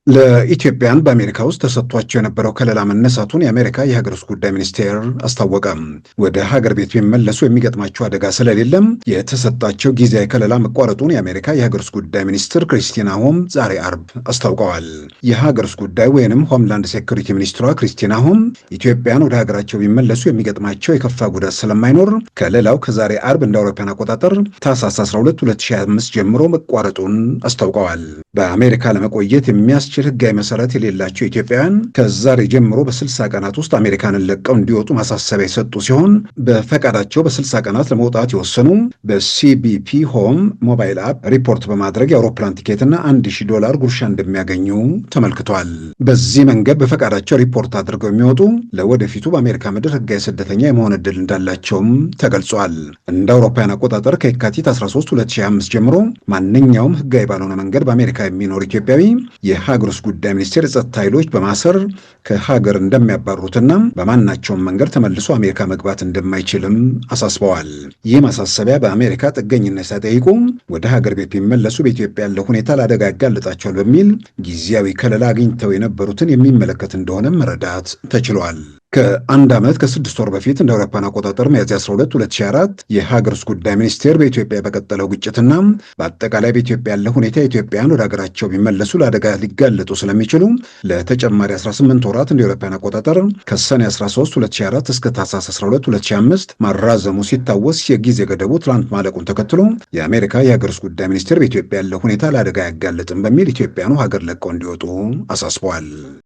ለኢትዮጵያን በአሜሪካ ውስጥ ተሰጥቷቸው የነበረው ከለላ መነሳቱን የአሜሪካ የሀገር ውስጥ ጉዳይ ሚኒስቴር አስታወቀ። ወደ ሀገር ቤት ቢመለሱ የሚገጥማቸው አደጋ ስለሌለም የተሰጣቸው ጊዜያዊ ከለላ መቋረጡን የአሜሪካ የሀገር ውስጥ ጉዳይ ሚኒስትር ክሪስቲና ሆም ዛሬ አርብ አስታውቀዋል። የሀገር ውስጥ ጉዳይ ወይንም ሆምላንድ ሴኩሪቲ ሚኒስትሯ ክሪስቲና ሆም ኢትዮጵያን ወደ ሀገራቸው ቢመለሱ የሚገጥማቸው የከፋ ጉዳት ስለማይኖር ከለላው ከዛሬ አርብ እንደ አውሮፓውያን አቆጣጠር ታህሳስ 12 2025 ጀምሮ መቋረጡን አስታውቀዋል። በአሜሪካ ለመቆየት የሚያስችል ህጋዊ መሰረት የሌላቸው ኢትዮጵያውያን ከዛሬ ጀምሮ በ60 ቀናት ውስጥ አሜሪካንን ለቀው እንዲወጡ ማሳሰቢያ የሰጡ ሲሆን በፈቃዳቸው በ60 ቀናት ለመውጣት የወሰኑ በሲቢፒ ሆም ሞባይል አፕ ሪፖርት በማድረግ የአውሮፕላን ቲኬትና $1000 ጉርሻ እንደሚያገኙ ተመልክቷል። በዚህ መንገድ በፈቃዳቸው ሪፖርት አድርገው የሚወጡ ለወደፊቱ በአሜሪካ ምድር ህጋዊ ስደተኛ የመሆን ዕድል እንዳላቸውም ተገልጿል። እንደ አውሮፓውያን አቆጣጠር ከየካቲት 13 2025 ጀምሮ ማንኛውም ህጋዊ ባልሆነ መንገድ በአሜሪካ የሚኖር ኢትዮጵያዊ የሀገር ውስጥ ጉዳይ ሚኒስቴር የጸጥታ ኃይሎች በማሰር ከሀገር እንደሚያባሩትና በማናቸውም መንገድ ተመልሶ አሜሪካ መግባት እንደማይችልም አሳስበዋል። ይህ ማሳሰቢያ በአሜሪካ ጥገኝነት ሳይጠይቁ ወደ ሀገር ቤት ቢመለሱ በኢትዮጵያ ያለው ሁኔታ ለአደጋ ያጋልጣቸዋል በሚል ጊዜያዊ ከለላ አግኝተው የነበሩትን የሚመለከት እንደሆነ መረዳት ተችሏል። ከአንድ ዓመት ከ6 ወር በፊት እንደ አውሮፓውያን አቆጣጠር ሚያዝያ 12 2004 የሀገር ውስጥ ጉዳይ ሚኒስቴር በኢትዮጵያ በቀጠለው ግጭትና በአጠቃላይ በኢትዮጵያ ያለው ሁኔታ ኢትዮጵያውያን ወደ ሀገራቸው ቢመለሱ ለአደጋ ሊጋለጡ ስለሚችሉ ለተጨማሪ 18 ወራት እንደ አውሮፓውያን አቆጣጠር ከሰኔ 13 2004 እስከ ታህሳስ 12 2005 ማራዘሙ ሲታወስ የጊዜ ገደቡ ትላንት ማለቁን ተከትሎ የአሜሪካ የሀገር ውስጥ ጉዳይ ሚኒስቴር በኢትዮጵያ ያለው ሁኔታ ለአደጋ አያጋልጥም በሚል ኢትዮጵያውያኑ ሀገር ለቀው እንዲወጡ አሳስበዋል።